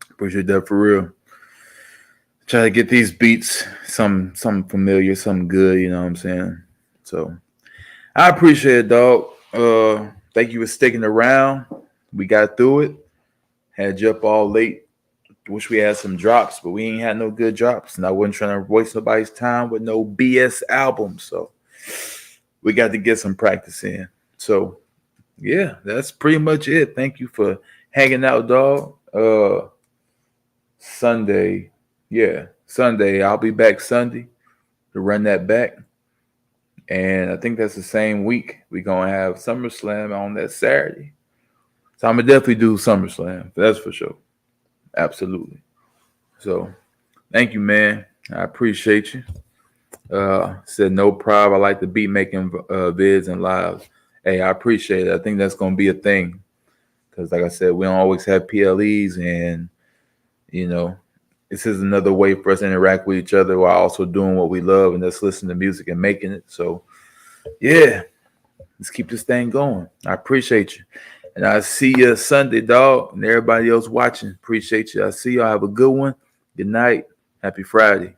Appreciate that for real. Try to get these beats, something familiar, something good, you know what I'm saying? So I appreciate it, dog. Thank you for sticking around. We got through it. Had you up all late. Wish we had some drops, but we ain't had no good drops. And I wasn't trying to waste nobody's time with no BS albums. So we got to get some practice in. So yeah, that's pretty much it. Thank you for hanging out, dog. Sunday. I'll be back Sunday to run that back. And I think that's the same week. We're going to have SummerSlam on that Saturday. So I'm going to definitely do SummerSlam. That's for sure. Absolutely. So thank you, man. I appreciate you. Said no problem. I like the beat making vids and lives. Hey, I appreciate it. I think that's going to be a thing. Because like I said, we don't always have PLEs. And, you know, this is another way for us to interact with each other while also doing what we love and just listening to music and making it. So, yeah, let's keep this thing going. I appreciate you. And I'll see you Sunday, dog, and everybody else watching. Appreciate you. I'll see y'all. Have a good one. Good night. Happy Friday.